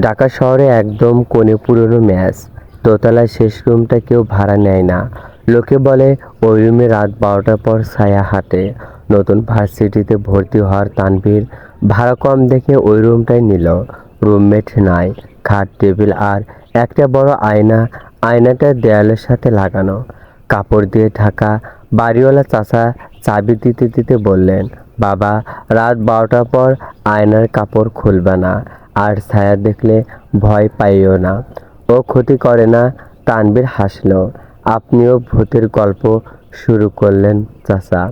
ঢাকা শহরে একদম কোণে পুরনো ম্যাচ, দোতলার শেষ রুমটা কেউ ভাড়া নেয় না। লোকে বলে ওই রুমে রাত 12টার পর ছায়া হাঁটে। নতুন ভার্সিটিতে ভর্তি হওয়ার তানভীর ভাড়া কম দেখে ওই রুমটাই নিল। রুমমেট নাই, খাট টেবিল আর একটা বড় আয়না। আয়নাটা দেয়ালের সাথে লাগানো, কাপড় দিয়ে ঢাকা। বাড়িওয়ালা চাচা চাবি দিতে দিতে বললেন, বাবা, রাত 12টার পর আয়নার কাপড় খুলবে না, আর ছায়া দেখলে ভয় পাইও না, ও ক্ষতি করে না। তানভীর হাসল। আপনিও ভূতের গল্প শুরু করলেন চাচা।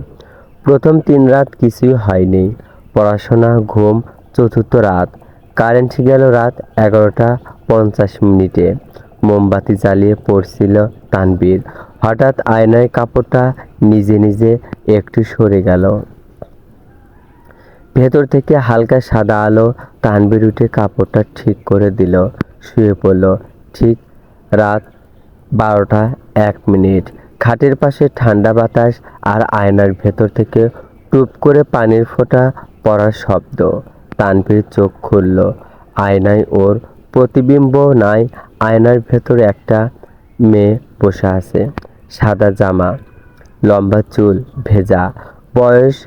প্রথম 3 রাত কিছুই হয়নি, পড়াশোনা, ঘুম। চতুর্থ রাত কারেন্ট গেল রাত 11টা 50 মিনিটে। মোমবাতি জ্বালিয়ে পড়ছিল তানভীর। হঠাৎ আয়নায় কাপড়টা নিজে নিজে একটু সরে গেল। ভেতর থেকে হালকা সাদা আলো। তানভীর উঠে কাপড়টা ঠিক করে দিল, শুয়ে পড়ল। ঠিক রাত 12টা 1 মিনিট। খাটের পাশে ঠান্ডা বাতাস আর আয়নার ভেতর থেকে টুপ করে পানির ফোঁটা পড়ার শব্দ। তানভীর চোখ খুলল। আয়নায় ওর প্রতিবিম্ব নাই। আয়নার ভেতর একটা মেয়ে বসে আছে, সাদা জামা, লম্বা চুল, ভেজা। বয়স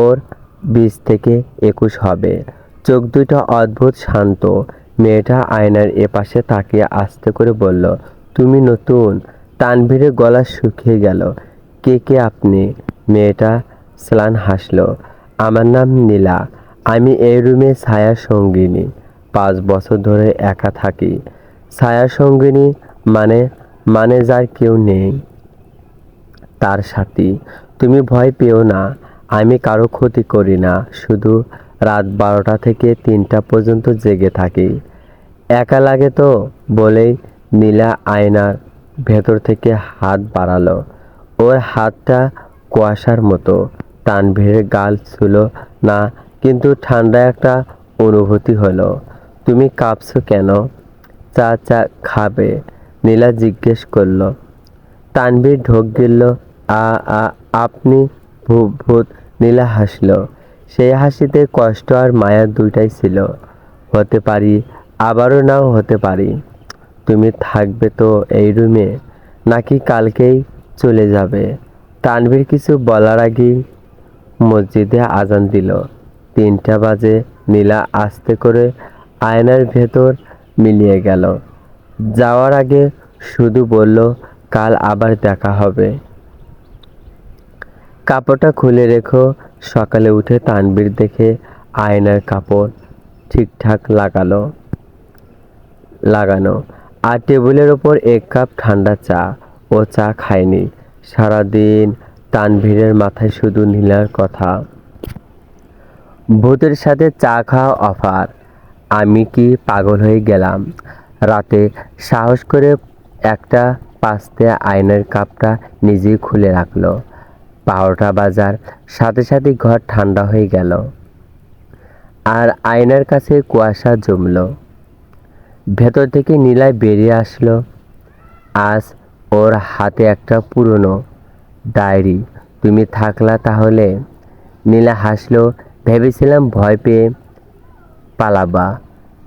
ওর 20 থেকে 21 হবে। চোখ দুটো অদ্ভুত শান্ত। মেয়েটা আয়নার এপাশে তাকিয়ে আস্তে করে বলল, তুমি নতুন? তানভীরের গলা শুকিয়ে গেল। কে কে আপনি? মেয়েটা ম্লান হাসল। আমার নাম নীলা। আমি এই রুমে ছায়া সঙ্গিনী। 5 বছর ধরে একা থাকি। ছায়া সঙ্গিনী মানে? মানে যার কেউ নেই, তার সাথী। তুমি ভয় পেও না, আমি কারো ক্ষতি করি না, শুধু রাত 12টা থেকে 3টা পর্যন্ত জেগে থাকি। একা লাগে তো বলেই নীলা আয়নার ভেতর থেকে হাত বাড়ালো। ওর হাতটা কুয়াশার মতো। তানভীরের গাল ছিল না, কিন্তু ঠান্ডা একটা অনুভূতি হলো। তুমি কাঁপছো কেন? চা চা খাবে? নীলা জিজ্ঞেস করলো। তানভীর ঢোক গিলল। আ আ আপনি ভূত। নীলা হাসল। সেই হাসিতে কষ্ট আর মায়া দুইটাই ছিল। হতে পারি, আবারও নাও হতে পারি। তুমি থাকবে তো এই রুমে, নাকি কালকেই চলে যাবে? তানভীর কিছু বলার আগেই মসজিদে আজান দিল। 3টা বাজে। নীলা আস্তে করে আয়নার ভেতর মিলিয়ে গেল। যাওয়ার আগে শুধু বলল, কাল আবার দেখা হবে। কাপড়টা খুলে রেখো। সকালে উঠে তানভীর দেখে আয়নার কাপড় ঠিকঠাক লাগানো, আর টেবিলের ওপর 1 কাপ ঠান্ডা চা। ও চা খায়নি সারাদিন। তানভীরের মাথায় শুধু নীলার কথা। ভূতের সাথে চা খাওয়া অফার। আমি কি পাগল হয়ে গেলাম? রাতে সাহস করে একটা পাস্তে আয়নার কাপটা নিজেই খুলে রাখলো। 12টা বাজার সাথে সাথে ঘর ঠান্ডা হয়ে গেল, আর আয়নার কাছে কুয়াশা জমল। ভেতর থেকে নীলায় বেরিয়ে আসলো। আজ ওর হাতে একটা পুরনো ডায়েরি। তুমি থাকলা তাহলে? নীলা হাসলো। ভেবেছিলাম ভয় পেয়ে পালাবা।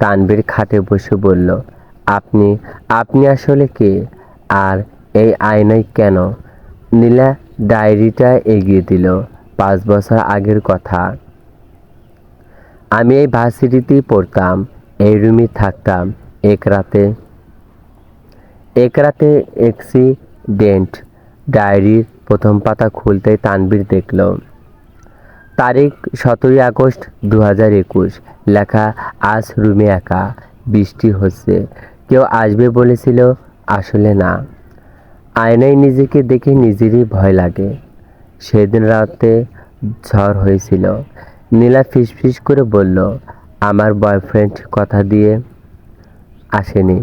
তানভীর খাটে বসে বলল, আপনি আপনি আসলে কে? আর এই আয়নায় কেন? নীলা ডায়েরিটা এগিয়ে দিল। 5 বছর আগের কথা। আমি এই ভার্সিটিতেই পড়তাম, এই রুমে থাকতাম। এক রাতে এক রাতে অ্যাক্সিডেন্ট। ডায়েরির প্রথম পাতা খুলতেই তানভীর দেখল, তারিখ 17ই আগস্ট 2021। লেখা, আজ রুমে একা, বৃষ্টি হচ্ছে, কেউ আসবে বলেছিল, আসলে না। আয়নায় নিজেকে দেখে নিজেরই ভয় লাগে। সেদিন রাতে ঝড় হয়েছিল। নীলা ফিসফিস করে বলল, আমার বয়ফ্রেন্ড কথা দিয়ে আসেনি।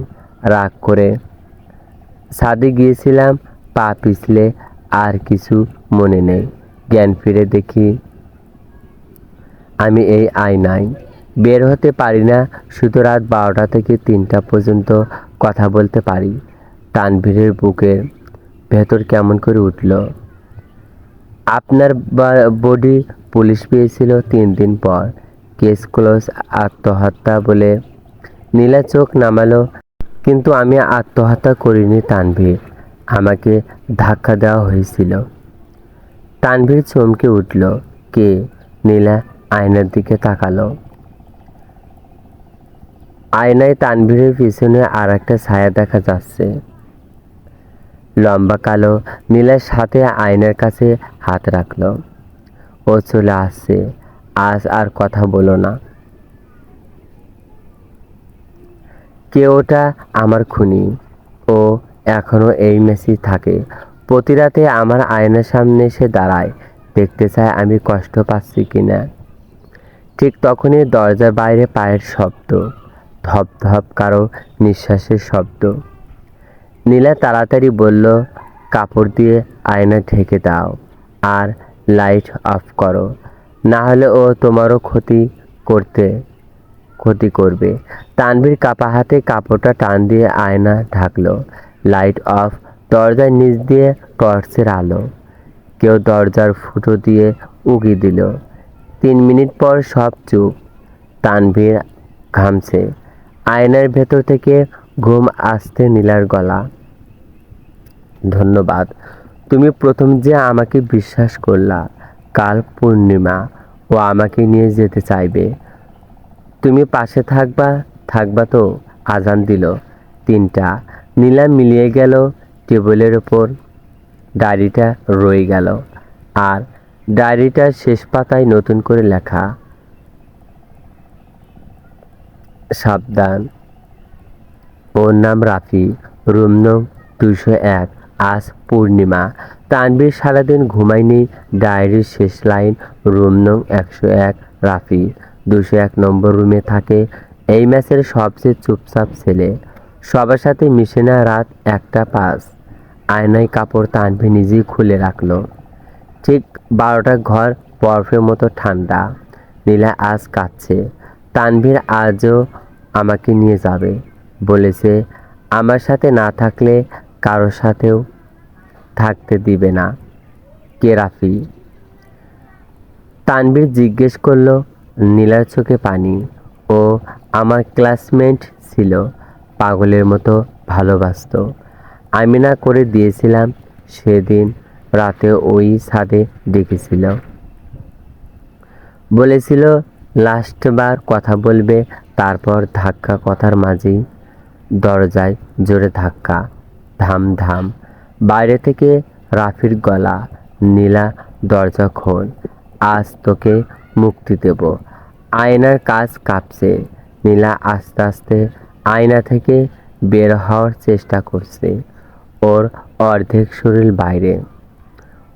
রাগ করে ছাদে গিয়েছিলাম, পা পিছলে, আর কিছু মনে নেই। জ্ঞান ফিরে দেখি আমি এই আয়নায়। বের হতে পারি না, শুধু রাত 12টা থেকে 3টা পর্যন্ত কথা বলতে পারি। তানভীরের বুকের ভেতর কেমন করে উঠল। আপনার বডি পুলিশ পেয়েছিল 3 দিন পর। Case close. আত্মহত্যা বলে নীলা চোখ নামালো। কিন্তু আমি আত্মহত্যা করিনি তানভীর, আমাকে ধাক্কা দেওয়া হয়েছিল। তানভীর চমকে উঠল। কে? নীলা আয়নার দিকে তাকালো। আয়নায় তানভীরের পিছনে আর একটা ছায়া দেখা যাচ্ছে, লম্বা কালো। নীলার সাথে আয়নার কাছে হাত রাখলো। ও চলে আসছে, আজ আর কথা বলো না। কে ওটা? আমার খুনি। ও এখনো এই মেসেই থাকে। প্রতি রাতে আমার আয়নার সামনে এসে দাঁড়ায়, দেখতে চায় আমি কষ্ট পাচ্ছি কিনা। ঠিক তখনই দরজার বাইরে পায়ের শব্দ, ধপ ধপ কারো নিঃশ্বাসের শব্দ। নীলা তাড়াতাড়ি বলল, কাপড় দিয়ে আয়না ঢেকে দাও আর লাইট অফ করো, না হলে ও তোমারও ক্ষতি করবে। তানভীর কাপা হাতে কাপড়টা টান দিয়ে আয়না ঢাকলো। Light off. দরজার নিচ দিয়ে টর্চের আলো। কেউ দরজার ফুটো দিয়ে উকি দিল। 3 মিনিট পর সব চুপ। তানভীর ঘামছে। আয়নার ভেতর থেকে ঘুম আসতে নীলার গলা। ধন্যবাদ, তুমি প্রথম যে আমাকে বিশ্বাস করলা। কাল পূর্ণিমা, ও আমাকে নিয়ে যেতে চাইবে। তুমি পাশে থাকবা তো? আজান দিল 3টা। নীলা মিলিয়ে গেল। টেবিলের ওপর ডায়েরিটা রয়ে গেল, আর ডায়েরিটার শেষ পাতায় নতুন করে লেখা, সাবধান, ওর নাম রাফি, রুম নং 201, আজ পূর্ণিমা। তানভীর সারাদিন ঘুমায়নি। ডায়েরির শেষ লাইন, রুম নং 101, রাফি 201 নম্বর রুমে থাকে। এই ম্যাচের সবচেয়ে চুপচাপ ছেলে, সবার সাথে মিশে না। রাত 1টা 5। আয়নায় কাপড় তানভীর নিজেই খুলে রাখলো। ঠিক 12টা। ঘর বরফের মতো ঠান্ডা। নীলা আজ কাঁদছে। তানভীর আজও আমাকে নিয়ে যাবে বলেছে। আমার সাথে না থাকলে কারোর সাথেও থাকতে দিবে না। কে রাফি? তানভীর জিজ্ঞেস করলো। নীলার চোখে পানি। ও আমার ক্লাসমেট ছিল, পাগলের মতো ভালোবাসতো। আমি না করে দিয়েছিলাম। সেদিন রাতে ওই ছাদে ডেকেছিল, বলেছিল লাস্টবার কথা বলবে। তারপর ধাক্কা, কথার মাঝেই দরজায় জোরে ধাক্কা, ধাম ধাম। বাইরে থেকে রাফির গলা, নীলা দরজা খোল, আজ তোকে মুক্তি দেব। আয়নার কাজ কাঁপছে। নীলা আস্তে আস্তে আয়না থেকে বের হওয়ার চেষ্টা করছে, ওর অর্ধেক শরীর বাইরে।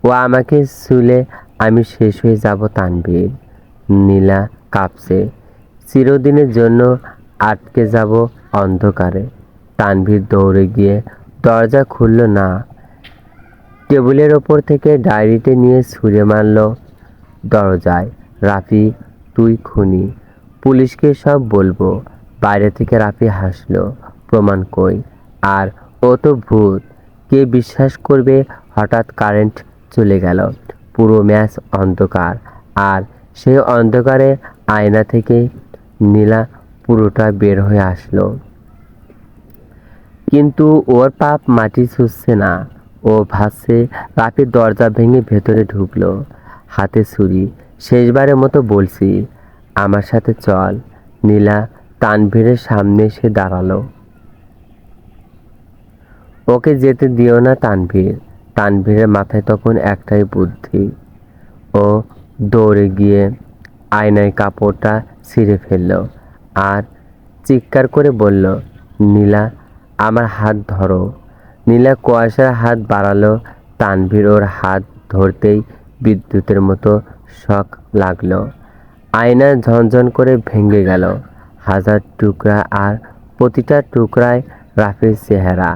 ও আমাকে ছুঁলে আমি শেষ হয়ে যাব তানভীর। নীলা কাঁপছে। চিরদিনের জন্য আটকে যাব অন্ধকারে। তানভীর দৌড়ে গিয়ে দরজা খুলল না। টেবিলের ওপর থেকে ডায়েরিটা নিয়ে ছুঁড়ে মারল দরজায়। রাফি, তুই খুনি, পুলিশকে সব বলবো। বাইরে থেকে রাফি হাসলো। প্রমাণ কই? আর ও তো ভূত, কে বিশ্বাস করবে? হঠাৎ কারেন্ট চলে গেল। পুরো ম্যাচ অন্ধকার। আর সেই অন্ধকারে আয়না থেকে নীলা পুরোটা বের হয়ে আসলো। কিন্তু ওর পাপ মাটি ছুঁচ্ছে না। ও ভাবছে রাফি দরজা ভেঙে ভেতরে ঢুকলো, হাতে ছুরি। শেষবারের মতো বলছি, আমার সাথে চল। নীলা তানভীরের সামনে এসে দাঁড়ালো। ওকে যেতে দিও না তানভীর। তানভীরের মাথায় তখন একটাই বুদ্ধি। ও দৌড়ে গিয়ে আয়নায় কাপড়টা ছিঁড়ে ফেলল আর চিৎকার করে বলল, নীলা, আমার হাত ধরো। নীলা কুয়াশার হাত বাড়ালো। তানভীর ওর হাত ধরতেই বিদ্যুতের মতো শক লাগলো। আয়না ঝনঝন করে ভেঙে গেল। হাজার টুকরা, আর প্রতিটা টুকরায় রাফির চেহারা।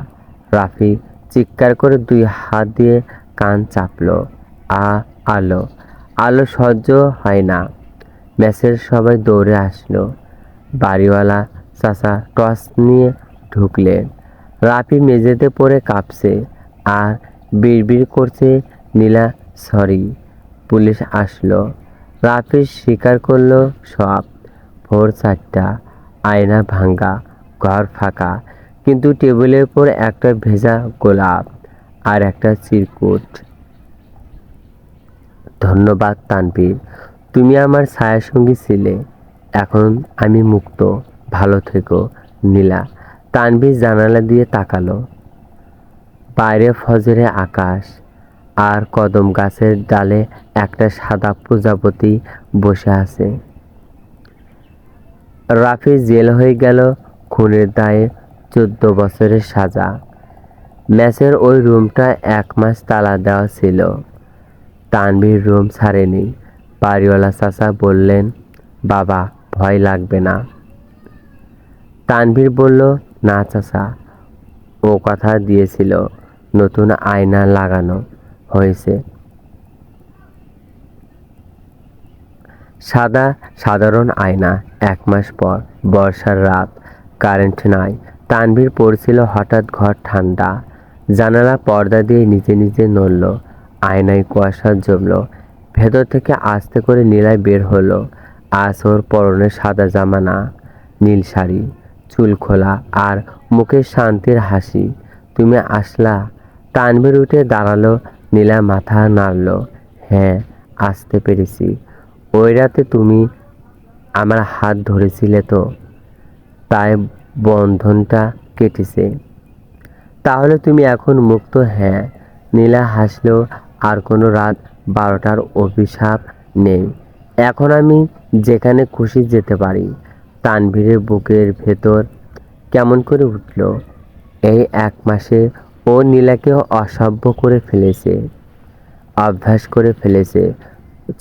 রাফি চিৎকার করে 2 হাত দিয়ে কান চাপলো। আলো, আলো সহ্য হয় না। ম্যাচের সবাই দৌড়ে আসলো। বাড়িওয়ালা চাচা টর্চ নিয়ে ঢুকলেন। রাফি মেঝেতে পড়ে কাঁপছে আর বিড়বিড় করছে, নীলা সরি। পুলিশ আসলো। রাফি স্বীকার করলো সব। ভোর 4টা, আয়না ভাঙ্গা, ঘর ফাঁকা, কিন্তু টেবিলের উপর একটা ভেজা গোলাপ আর একটা চিরকুট। ধন্যবাদ তানভীর, তুমি আমার ছায়াসঙ্গী ছিলে। এখন আমি মুক্ত। ভালো থেকো নীলা। তানভীর জানালা দিয়ে তাকালো। বাইরে ফজরে আকাশ, আর কদম গাছের ডালে একটা সাদা প্রজাপতি বসে আছে। রাফি জেল হয়ে গেল খুনের দায়ে, 14 বছরের সাজা। ম্যাচের ওই রুমটা 1 মাস তালা দেওয়া ছিল। তানভীর রুম ছাড়েনি। বাড়িওয়ালা চাচা বললেন, বাবা ভয় লাগবে না। তানভীর বলল, না চাচা, ও কথা দিয়েছিল। নতুন আয়না লাগানো হয়েছে। সাধারণ আয়না। 1 মাস পর বর্ষার রাত, কারেন্ট নাই। তানভীর পড়ছিল, হঠাৎ ঘর ঠান্ডা। জানালা পর্দা দিয়ে নিজে নিজে নড়ল। আয়নায় কুয়াশা জমল। ভেতর থেকে আস্তে করে নীলা বের হলো। আজ ওর পরনে সাদা জামা না, নীল শাড়ি, চুল খোলা, আর মুখে শান্তির হাসি। তুমি আসলা? তানভীর উঠে দাঁড়ালো। নীলা মাথা নাড়ল। হ্যাঁ, আসতে পেরেছি। ওই রাতে তুমি আমার হাত ধরেছিলে তো, তাই বন্ধনটা কেটেছে। তাহলে তুমি এখন মুক্ত? হ্যাঁ। নীলা হাসলো। আর কোনো রাত 12টার অভিশাপ নেই। এখন আমি যেখানে খুশি যেতে পারি। তানভীরের বুকের ভেতর কেমন করে উঠল। এই 1 মাসে ও নীলাকে অসভ্য করে ফেলেছে, অভ্যাস করে ফেলেছে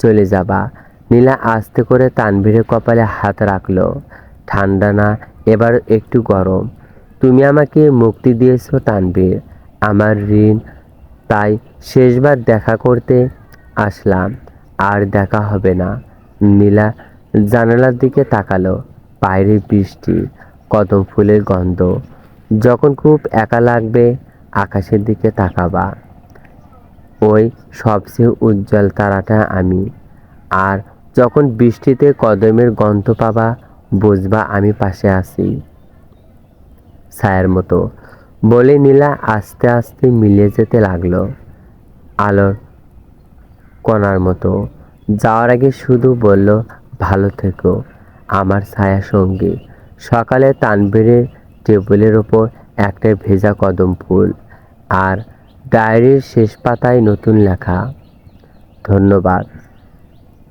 চলে যাবা। নীলা আস্তে করে তানভীরের কপালে হাত রাখলো। ঠান্ডা না, এবার একটু গরম। তুমি আমাকে মুক্তি দিয়েছো তানভীর, আমার ঋণ। তাই শেষবার দেখা করতে আসলাম। আর দেখা হবে না। নীলা জানালার দিকে তাকালো। বাইরে বৃষ্টি, কদম ফুলের গন্ধ। যখন খুব একা লাগবে আকাশের দিকে তাকাবা। ওই সবচেয়ে উজ্জ্বল তারাটা আমি। আর যখন বৃষ্টিতে কদমের গন্ধ পাবা, বুঝবা আমি পাশে আছি, ছায়ার মতো। বলে নীলা আস্তে আস্তে মিলিয়ে যেতে লাগলো, আলোর কণার মতো। যাওয়ার আগে শুধু বলল, ভালো থেকো আমার ছায়া সঙ্গী। সকালে তানভীরের টেবিলের ওপর একটা ভেজা কদম ফুল, আর ডায়েরির শেষ পাতায় নতুন লেখা, ধন্যবাদ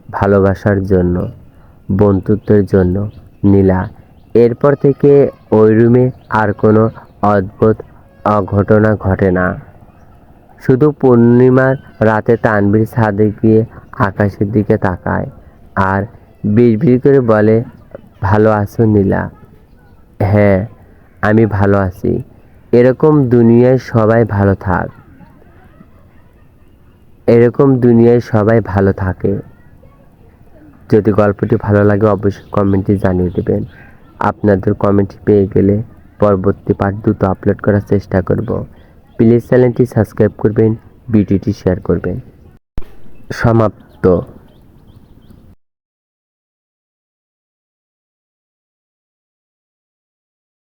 ভালোবাসার জন্য, বন্ধুত্বের জন্য নীলা। এরপর থেকে ওই রুমে আর কোনো অদ্ভুত অঘটনা ঘটে না। শুধু পূর্ণিমার রাতে তানভীর ছাদে গিয়ে আকাশের দিকে তাকায় আর বিড়বিড় করে বলে, ভালো আছো নীলা? হ্যাঁ, আমি ভালো আছি। এরকম দুনিয়ায় সবাই ভালো থাক। এরকম দুনিয়ায় সবাই ভালো থাকে। যদি গল্পটি ভালো লাগে অবশ্যই কমেন্টে জানিয়ে দেবেন। আপনাদের কমেন্ট পেয়ে গেলে পরবর্তী পার্ট দ্রুত আপলোড করার চেষ্টা করব। প্লিজ চ্যানেলটি সাবস্ক্রাইব করবেন, ভিডিওটি শেয়ার করবেন। সমাপ্ত।